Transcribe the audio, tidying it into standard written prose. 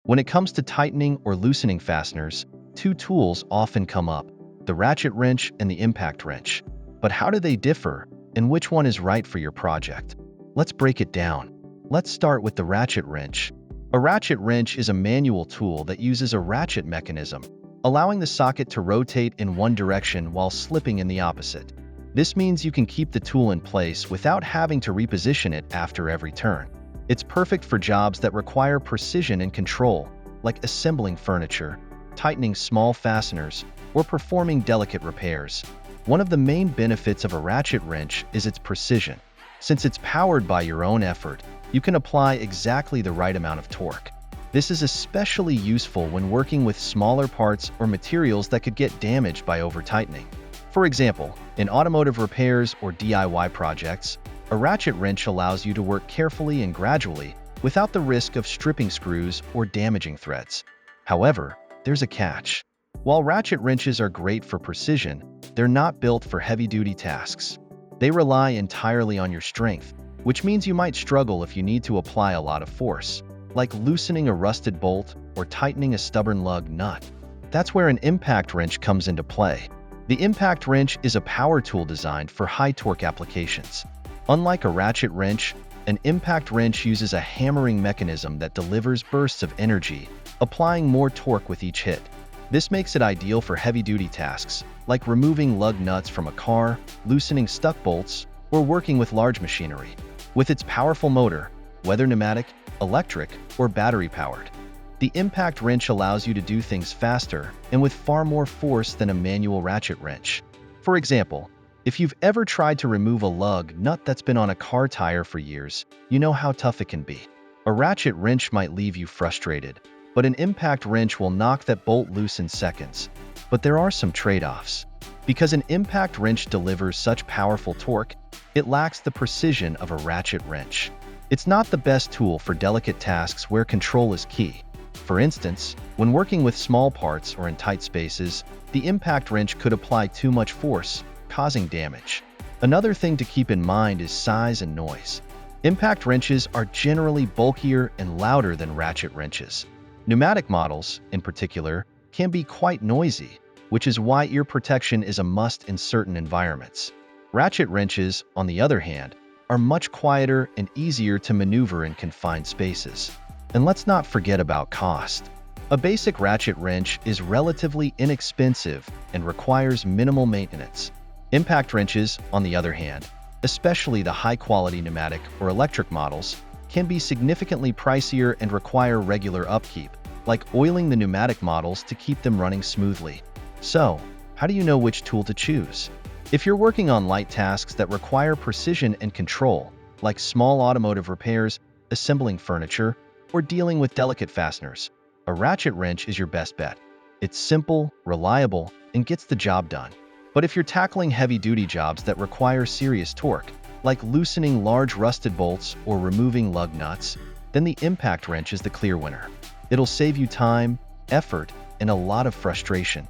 When it comes to tightening or loosening fasteners, two tools often come up, the ratchet wrench and the impact wrench. But how do they differ, and which one is right for your project? Let's break it down. Let's start with the ratchet wrench. A ratchet wrench is a manual tool that uses a ratchet mechanism, allowing the socket to rotate in one direction while slipping in the opposite. This means you can keep the tool in place without having to reposition it after every turn. It's perfect for jobs that require precision and control, like assembling furniture, tightening small fasteners, or performing delicate repairs. One of the main benefits of a ratchet wrench is its precision. Since it's powered by your own effort, you can apply exactly the right amount of torque. This is especially useful when working with smaller parts or materials that could get damaged by over-tightening. For example, in automotive repairs or DIY projects, a ratchet wrench allows you to work carefully and gradually without the risk of stripping screws or damaging threads. However, there's a catch. While ratchet wrenches are great for precision, they're not built for heavy-duty tasks. They rely entirely on your strength, which means you might struggle if you need to apply a lot of force, like loosening a rusted bolt or tightening a stubborn lug nut. That's where an impact wrench comes into play. The impact wrench is a power tool designed for high-torque applications. Unlike a ratchet wrench, an impact wrench uses a hammering mechanism that delivers bursts of energy, applying more torque with each hit. This makes it ideal for heavy-duty tasks, like removing lug nuts from a car, loosening stuck bolts, or working with large machinery. With its powerful motor, whether pneumatic, electric, or battery-powered, the impact wrench allows you to do things faster and with far more force than a manual ratchet wrench. For example, if you've ever tried to remove a lug nut that's been on a car tire for years, you know how tough it can be. A ratchet wrench might leave you frustrated, but an impact wrench will knock that bolt loose in seconds. But there are some trade-offs. Because an impact wrench delivers such powerful torque, it lacks the precision of a ratchet wrench. It's not the best tool for delicate tasks where control is key. For instance, when working with small parts or in tight spaces, the impact wrench could apply too much force, causing damage. Another thing to keep in mind is size and noise. Impact wrenches are generally bulkier and louder than ratchet wrenches. Pneumatic models, in particular, can be quite noisy, which is why ear protection is a must in certain environments. Ratchet wrenches, on the other hand, are much quieter and easier to maneuver in confined spaces. And let's not forget about cost. A basic ratchet wrench is relatively inexpensive and requires minimal maintenance. Impact wrenches, on the other hand, especially the high-quality pneumatic or electric models, can be significantly pricier and require regular upkeep, like oiling the pneumatic models to keep them running smoothly. So, how do you know which tool to choose? If you're working on light tasks that require precision and control, like small automotive repairs, assembling furniture, or dealing with delicate fasteners, a ratchet wrench is your best bet. It's simple, reliable, and gets the job done. But if you're tackling heavy-duty jobs that require serious torque, like loosening large rusted bolts or removing lug nuts, then the impact wrench is the clear winner. It'll save you time, effort, and a lot of frustration.